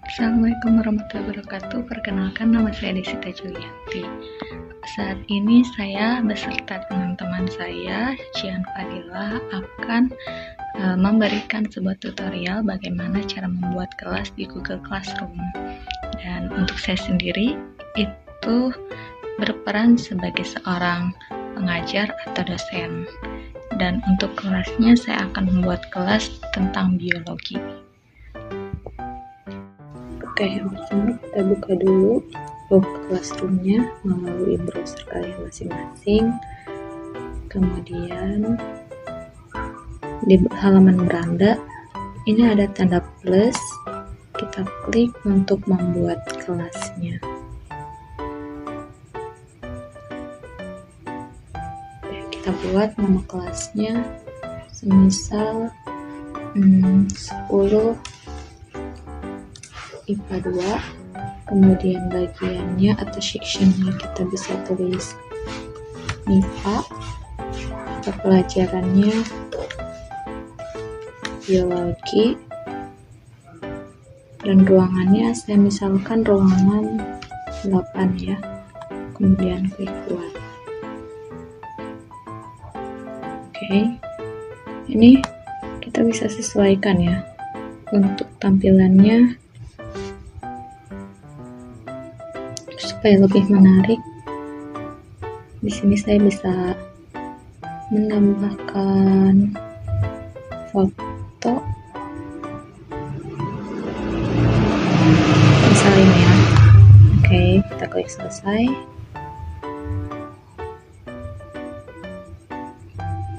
Assalamualaikum warahmatullahi wabarakatuh. Perkenalkan, nama saya Desita Julianti. Saat ini saya beserta teman-teman saya, Cian Fadila, akan memberikan sebuah tutorial bagaimana cara membuat kelas di Google Classroom. Dan untuk saya sendiri itu berperan sebagai seorang pengajar atau dosen. Dan untuk kelasnya saya akan membuat kelas tentang biologi. Oke, yang pertama kita buka dulu Google Classroom-nya melalui browser kalian masing-masing. Kemudian di halaman beranda ini ada tanda plus, kita klik untuk membuat kelasnya. Kita buat nama kelasnya semisal 10 IPA 2, kemudian bagiannya atau sectionnya kita bisa tulis MIPA, atau pelajarannya biologi, dan ruangannya saya misalkan ruangan 8 ya, kemudian klik buat. Oke, ini kita bisa sesuaikan ya untuk tampilannya supaya lebih menarik. Di sini saya bisa menambahkan foto, misalnya ini ya. Oke, kita klik selesai.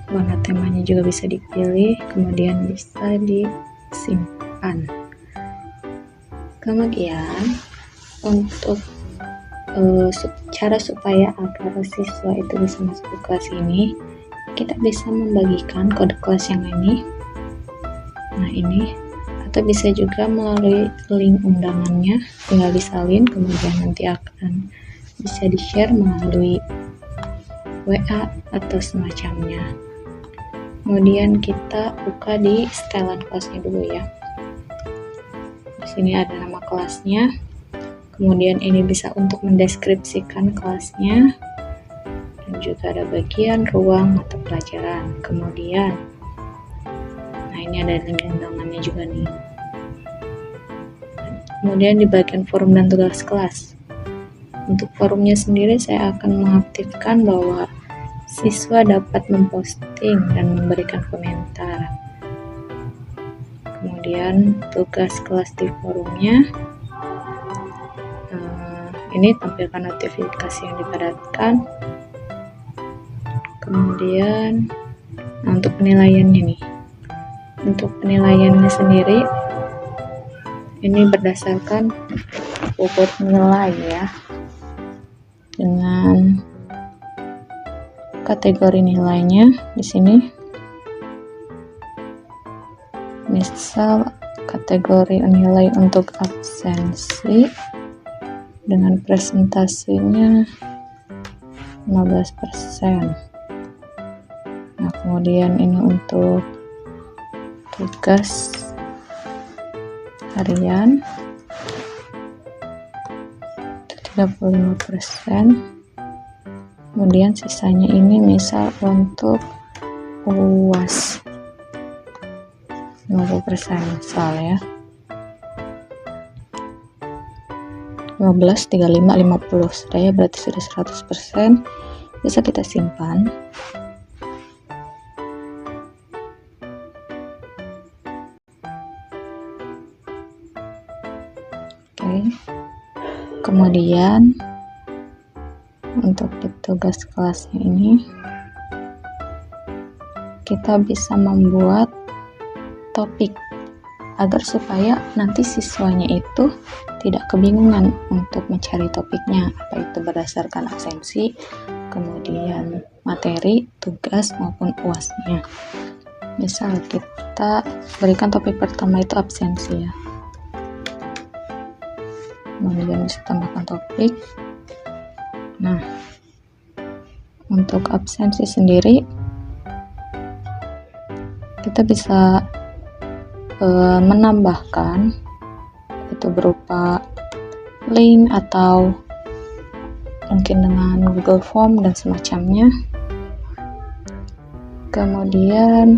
Warna temanya juga bisa dipilih, kemudian bisa disimpan. Kemudian untuk cara supaya agar siswa itu bisa masuk ke kelas ini, kita bisa membagikan kode kelas yang ini, nah ini, atau bisa juga melalui link undangannya, tinggal disalin, kemudian nanti akan bisa di-share melalui WA atau semacamnya. Kemudian kita buka di setelan kelasnya dulu ya. Di sini ada nama kelasnya. Kemudian ini bisa untuk mendeskripsikan kelasnya, dan juga ada bagian ruang mata pelajaran. Kemudian, nah ini ada link undangannya juga nih. Kemudian di bagian forum dan tugas kelas. Untuk forumnya sendiri saya akan mengaktifkan bahwa siswa dapat memposting dan memberikan komentar. Kemudian tugas kelas di forumnya. Ini tampilkan notifikasi yang dipadatkan. Kemudian untuk penilaiannya nih, untuk penilaiannya sendiri ini berdasarkan bobot nilai ya, dengan kategori nilainya di sini. Misal kategori nilai untuk absensi dengan presentasinya 15%. Nah, kemudian ini untuk tugas harian itu 35%. Kemudian sisanya ini misal untuk UAS 50% misal ya. 15, 35, 50 saya berarti sudah 100%, bisa kita simpan. Oke, kemudian untuk di tugas kelasnya ini kita bisa membuat topik agar supaya nanti siswanya itu tidak kebingungan untuk mencari topiknya, apa itu berdasarkan absensi, kemudian materi, tugas maupun UAS-nya. Misal kita berikan topik pertama itu absensi ya, kemudian bisa tambahkan topik. Nah, untuk absensi sendiri kita bisa menambahkan itu berupa link atau mungkin dengan Google Form dan semacamnya. Kemudian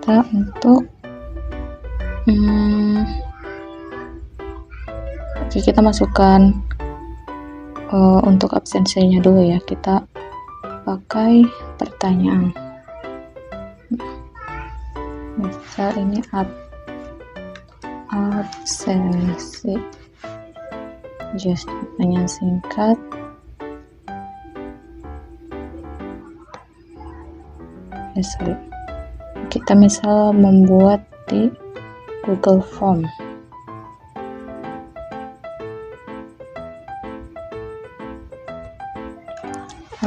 kita untuk kita masukkan untuk absensinya dulu ya, kita pakai pertanyaan. Misal ini absensi, just pertanyaan singkat. Kita misal membuat di Google Form.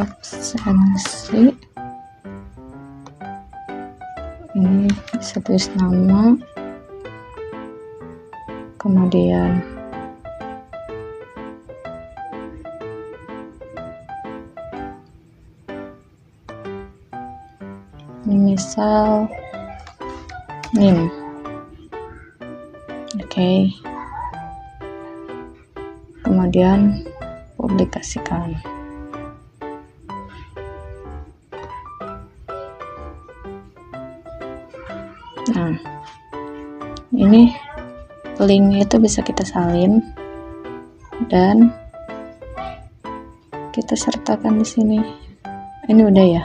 Absensi, ini bisa tulis nama, kemudian ini misal NIM. Oke. Kemudian publikasikan. Nah, ini linknya itu bisa kita salin dan kita sertakan di sini. Ini udah ya.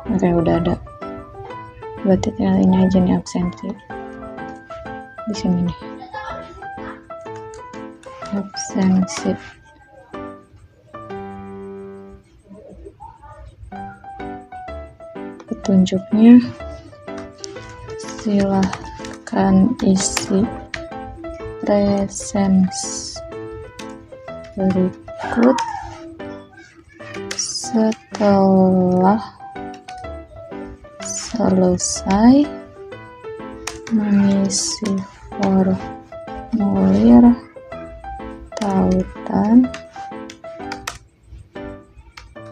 Oke, udah ada. Berarti tinggal ini aja nih absensi. Di sini nih. Absensi. Petunjuknya silahkan isi presens berikut setelah selesai mengisi formulir tautan.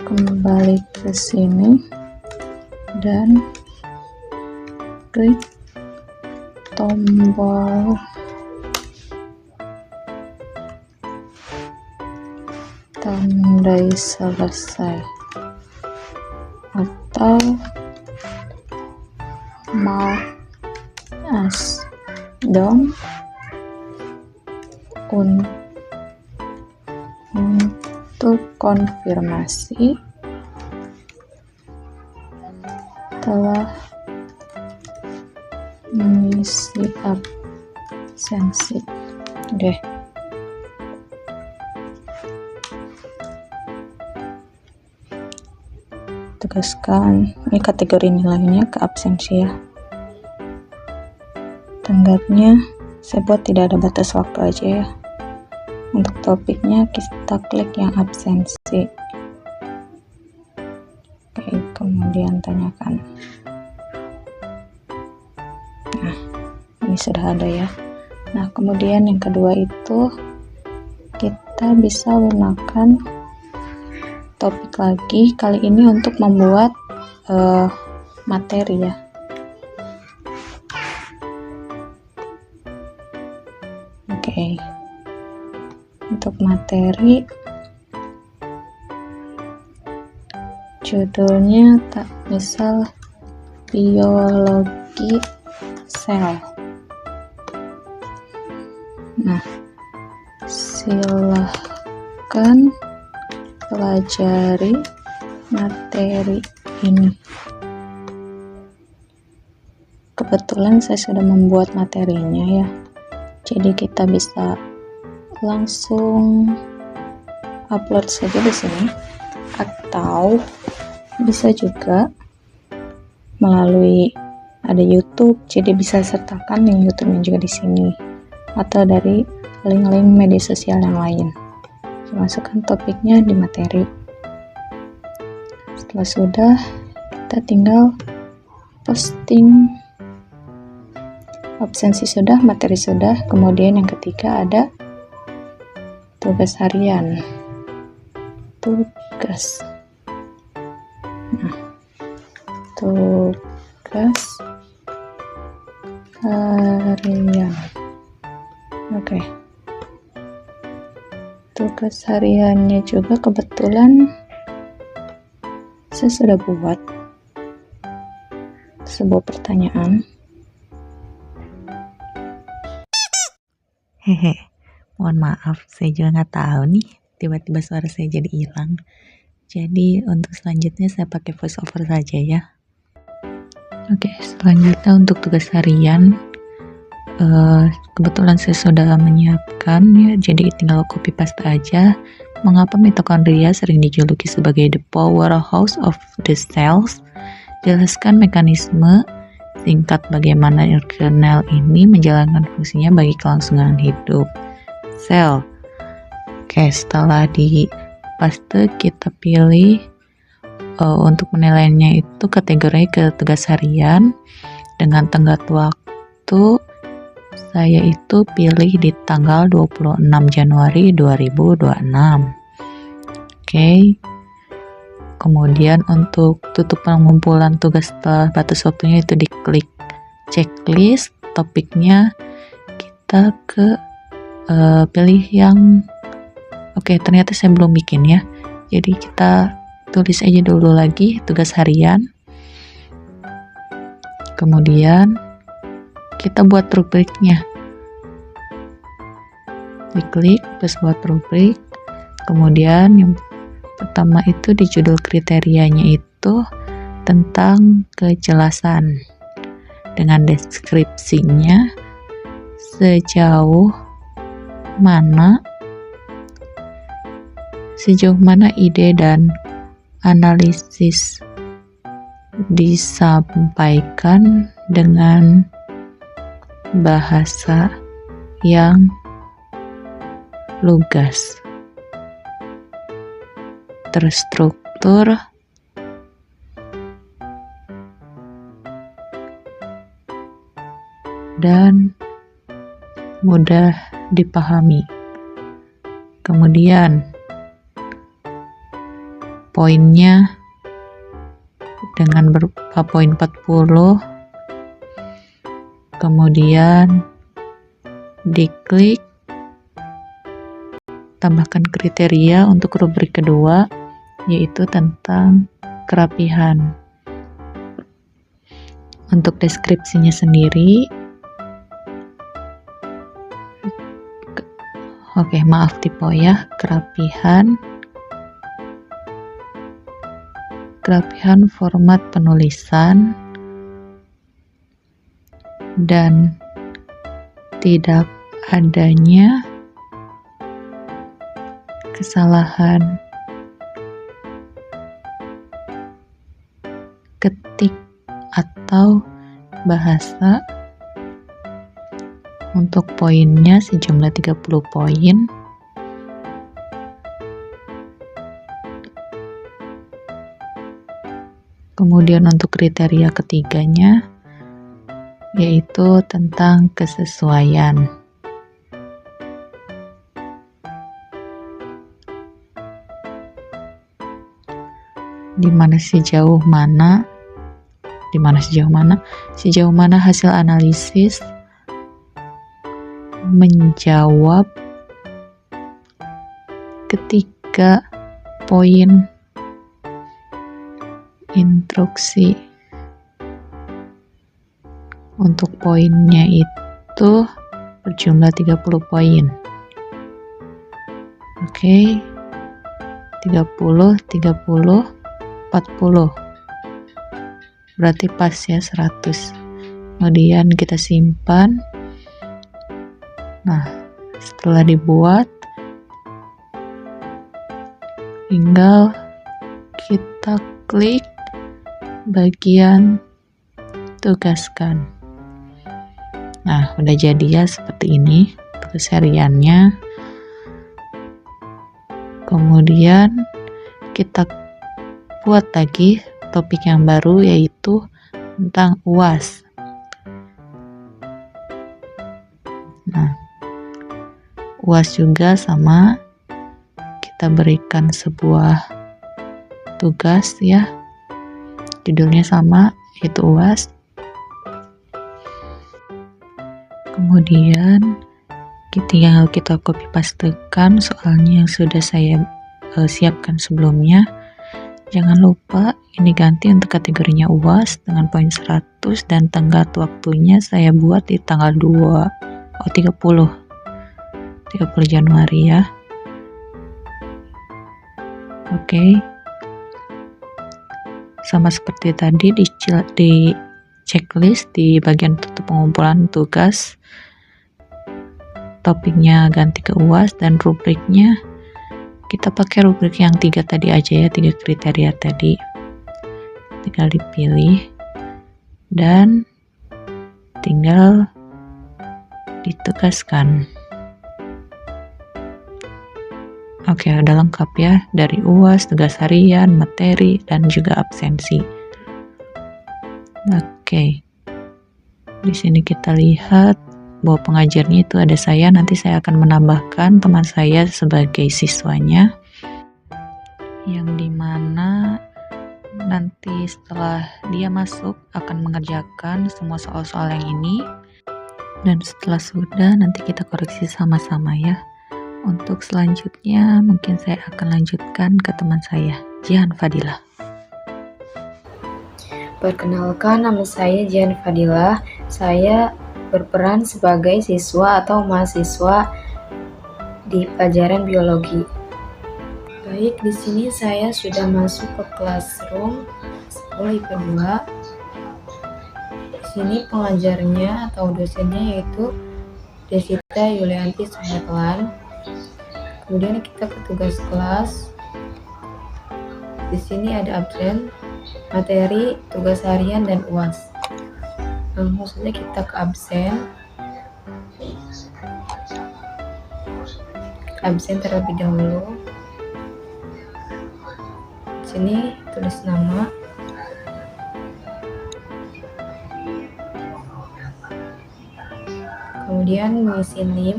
Kembali ke sini dan klik tombol tandai selesai atau mau dong untuk konfirmasi telah mengisi absensi. Oke. Tugaskan ini kategori nilainya ke absensi ya. Tenggatnya saya buat tidak ada batas waktu aja ya. Untuk topiknya kita klik yang absensi. Oke, kemudian tanyakan. Nah, ini sudah ada ya. Nah, kemudian yang kedua itu kita bisa gunakan topik lagi, kali ini untuk membuat materi ya. Oke. Untuk materi judulnya misal biologi sel. Nah, silahkan pelajari materi ini. Kebetulan saya sudah membuat materinya ya, jadi kita bisa langsung upload saja di sini, atau bisa juga melalui ada YouTube, jadi bisa sertakan link YouTube-nya juga di sini, atau dari link-link media sosial yang lain. Masukkan topiknya di materi. Setelah sudah, kita tinggal posting. Absensi sudah, materi sudah. Kemudian yang ketiga ada tugas harian. Tugas. Nah, tugas harian. Oke. Tugas hariannya juga kebetulan saya sudah buat sebuah pertanyaan. Mohon maaf, saya juga nggak tahu nih, tiba-tiba suara saya jadi hilang. Jadi untuk selanjutnya saya pakai voice over saja ya. Oke, selanjutnya untuk tugas harian, kebetulan saya sudah menyiapkan ya, jadi tinggal copy paste aja. Mengapa mitokondria sering dijuluki sebagai the powerhouse of the cells? Jelaskan mekanisme singkat bagaimana organel ini menjalankan fungsinya bagi kelangsungan hidup sel. Oke, setelah di paste kita pilih untuk penilaiannya itu kategori ke tugas harian dengan tenggat waktu. Saya itu pilih di tanggal 26 Januari 2026. Oke. Kemudian untuk tutup pengumpulan tugas setelah batas waktunya itu diklik checklist, topiknya kita ke pilih yang ternyata saya belum bikin ya. Jadi kita tulis aja dulu lagi tugas harian. Kemudian kita buat rubriknya. Diklik terus buat rubrik. Kemudian yang pertama itu di judul kriterianya itu tentang kejelasan dengan deskripsinya sejauh mana ide dan analisis disampaikan dengan bahasa yang lugas, terstruktur, dan mudah dipahami. Kemudian poinnya dengan berupa poin 40. Kemudian diklik tambahkan kriteria untuk rubrik kedua, yaitu tentang kerapihan. Untuk deskripsinya sendiri, tipe ya, kerapihan format penulisan dan tidak adanya kesalahan ketik atau bahasa. Untuk poinnya sejumlah 30 poin. Kemudian untuk kriteria ketiganya yaitu tentang kesesuaian. Sejauh mana hasil analisis menjawab ketiga poin instruksi. Untuk poinnya itu berjumlah 30 poin. 30, 40, 40. Berarti pas ya 100. Kemudian kita simpan. Nah, setelah dibuat, tinggal kita klik bagian tugaskan. Nah, udah jadi ya seperti ini tugas hariannya. Kemudian kita buat lagi topik yang baru, yaitu tentang UAS. Nah, UAS juga sama, kita berikan sebuah tugas ya, judulnya sama, yaitu UAS. Kemudian tinggal kita copy pastekan soalnya yang sudah saya siapkan sebelumnya. Jangan lupa ini ganti untuk kategorinya UAS dengan poin 100 dan tenggat waktunya saya buat di tanggal 30 Januari ya. Oke. Sama seperti tadi di checklist di bagian tutup pengumpulan tugas, topiknya ganti ke UAS dan rubriknya kita pakai rubrik yang 3 tadi aja ya, 3 kriteria tadi. Tinggal dipilih dan tinggal ditugaskan. Oke, udah lengkap ya, dari UAS, tugas harian, materi, dan juga absensi. Oke, di sini kita lihat bahwa pengajarnya itu ada saya. Nanti saya akan menambahkan teman saya sebagai siswanya, yang dimana nanti setelah dia masuk akan mengerjakan semua soal-soal yang ini, dan setelah sudah nanti kita koreksi sama-sama ya. Untuk selanjutnya mungkin saya akan lanjutkan ke teman saya, Jihan Fadilah. Perkenalkan, nama saya Jihan Fadilah. Saya berperan sebagai siswa atau mahasiswa di pelajaran biologi. Baik, di sini saya sudah masuk ke classroom 10 IPA 2. Di sini pengajarnya atau dosennya yaitu Desita Yulianti Suherlan. Kemudian kita ke tugas kelas. Di sini ada absen, materi, tugas harian, dan UAS. Langsung saja kita ke absen. Absen terlebih dahulu. Di sini tulis nama. Kemudian mengisi NIM.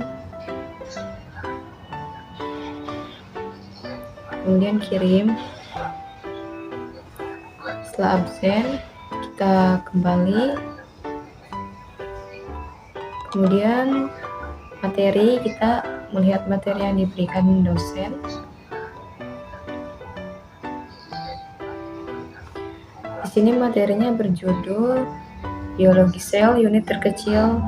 Kemudian kirim. Setelah absen kita kembali, kemudian materi, kita melihat materi yang diberikan dosen. Di sini materinya berjudul biologi sel unit terkecil.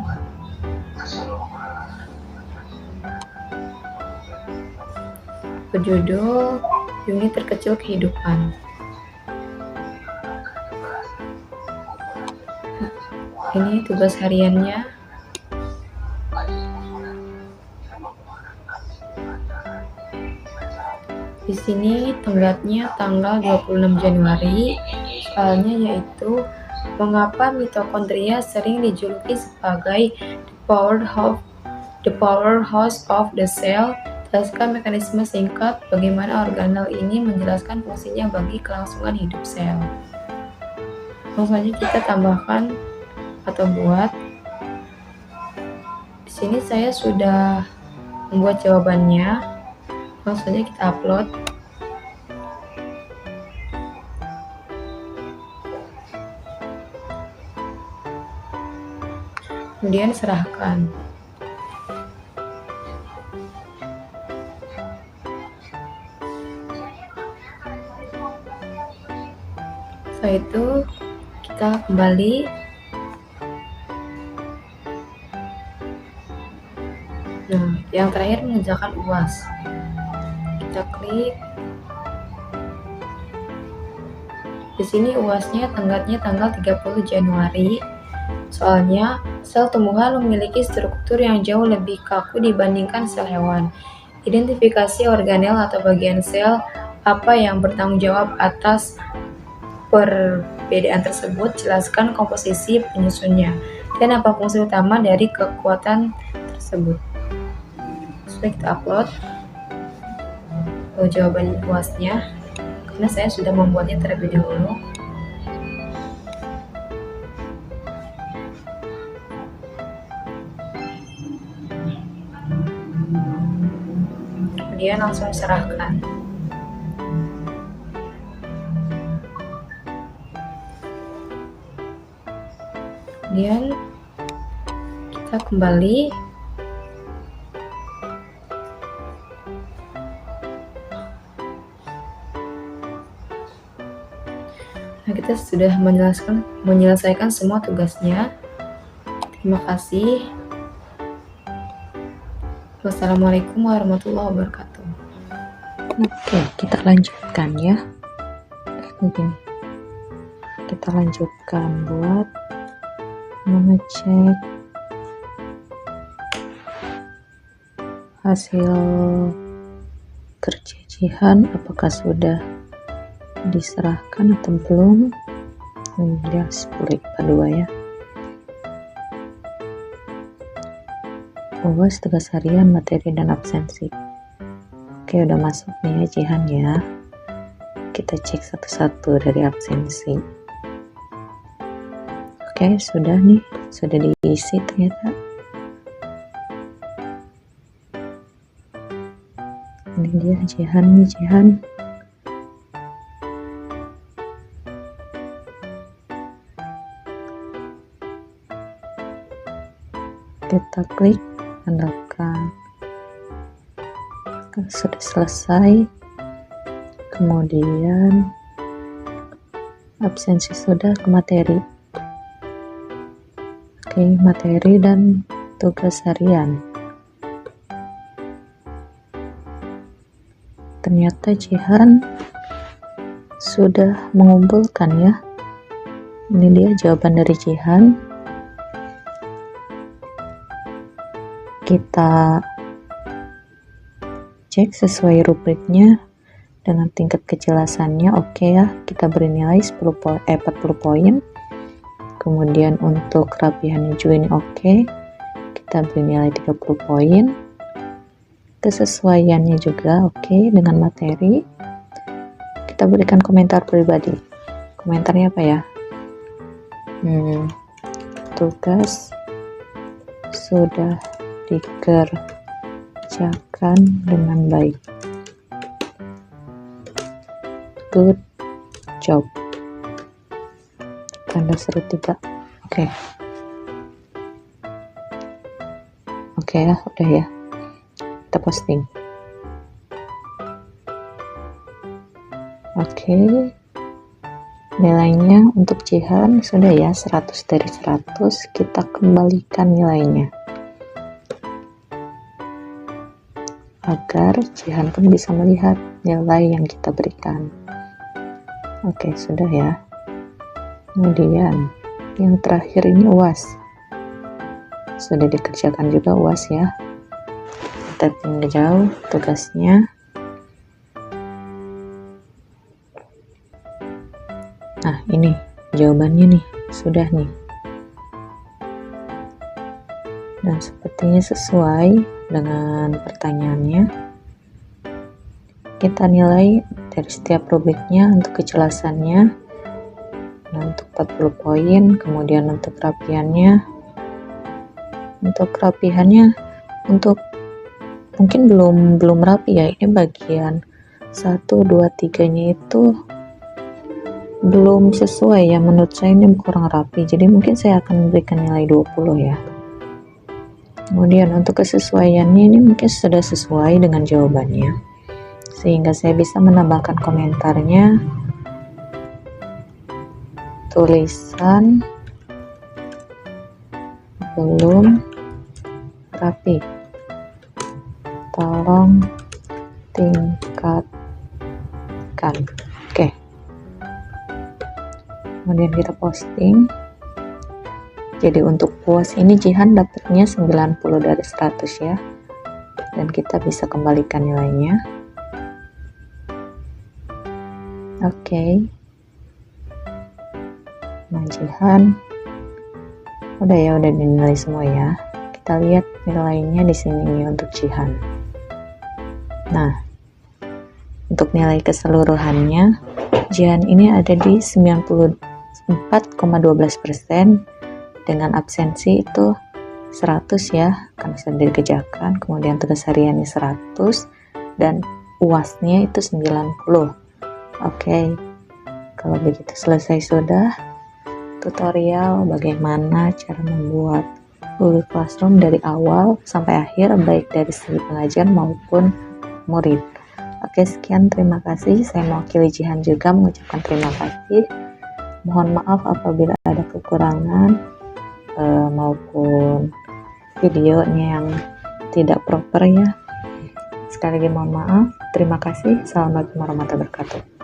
Berjudul unit terkecil kehidupan. Ini tugas hariannya. Di sini tenggatnya tanggal 26 Januari. Soalnya yaitu mengapa mitokondria sering dijuluki sebagai the powerhouse of the cell. Jelaskan mekanisme singkat bagaimana organel ini menjelaskan fungsinya bagi kelangsungan hidup sel. Langsung saja kita tambahkan atau buat. Di sini saya sudah membuat jawabannya. Langsung saja kita upload. Kemudian serahkan. Setelah itu kita kembali. Nah, yang terakhir mengerjakan UAS. Kita klik. Di sini UASnya tenggatnya tanggal 30 Januari. Soalnya, sel tumbuhan memiliki struktur yang jauh lebih kaku dibandingkan sel hewan. Identifikasi organel atau bagian sel apa yang bertanggung jawab atas perbedaan tersebut, jelaskan komposisi penyusunnya, dan apa fungsi utama dari kekuatan tersebut. Sudah kita upload jawaban UASnya, karena saya sudah membuatnya terlebih dahulu. Kemudian langsung serahkan. Kemudian Kita kembali. Nah, kita sudah menyelesaikan semua tugasnya. Terima kasih. Wassalamualaikum warahmatullahi wabarakatuh. Oke, kita lanjutkan ya. Begini. Kita lanjutkan buat mengecek hasil kerja Jihan apakah sudah diserahkan atau belum. Ini dia 10 IPA 2 ya. UAS, tugas harian, materi, dan absensi. Oke, udah masuk nih ya Jihan ya. Kita cek satu-satu dari absensi. Oke, sudah nih, sudah diisi ternyata. Ini dia Jihan nih, Jihan. Kita klik, tandalkan. Sudah selesai. Kemudian absensi sudah, ke materi. Oke, materi dan tugas harian. Ternyata Jihan sudah mengumpulkan ya. Ini dia jawaban dari Jihan. Kita cek sesuai rubriknya dengan tingkat kejelasannya. Oke ya, kita beri nilai 40 poin. Kemudian untuk kerapihannya juga ini oke, kita beri nilai 30 poin. Kesesuaiannya juga oke dengan materi. Kita berikan komentar pribadi. Komentarnya apa ya? Tugas sudah dikerjakan dengan baik. Good job. Tanda seru 3. Oke ya, udah ya. Kita posting. Oke. Nilainya untuk Jihan sudah ya 100 dari 100. Kita kembalikan nilainya. Agar Jihan pun bisa melihat nilai yang kita berikan. Oke, sudah ya. Kemudian yang terakhir ini UAS. Sudah dikerjakan juga UAS ya. Kita tinjau tugasnya. Nah, ini jawabannya nih, sudah nih. Dan sepertinya sesuai dengan pertanyaannya. Kita nilai dari setiap rubriknya untuk kejelasannya. Nah, untuk 40 poin, kemudian untuk kerapihannya. Untuk kerapihannya, untuk mungkin belum rapi ya. Ini bagian 1, 2, 3-nya itu belum sesuai ya. Menurut saya ini kurang rapi. Jadi mungkin saya akan memberikan nilai 20 ya. Kemudian untuk kesesuaiannya ini mungkin sudah sesuai dengan jawabannya. Sehingga saya bisa menambahkan komentarnya. Tulisan belum rapi, tolong tingkatkan. Oke. Kemudian kita posting. Jadi untuk puas ini Jihan dapatnya 90 dari 100 ya. Dan kita bisa kembalikan nilainya. Oke. Nah, Jihan udah dinilai semua ya. Kita lihat nilainya di sini untuk Jihan. Nah, untuk nilai keseluruhannya Jihan ini ada di 94,12%, dengan absensi itu 100 ya, karena sudah dikerjakan. Kemudian tugas hariannya 100 dan UASnya itu 90. Oke. Kalau begitu selesai sudah tutorial bagaimana cara membuat Google Classroom dari awal sampai akhir, baik dari segi pengajar maupun murid. Oke, sekian, terima kasih. Saya mewakili Jihan juga mengucapkan terima kasih. Mohon maaf apabila ada kekurangan maupun videonya yang tidak proper ya. Sekali lagi mohon maaf. Terima kasih. Assalamualaikum warahmatullahi wabarakatuh.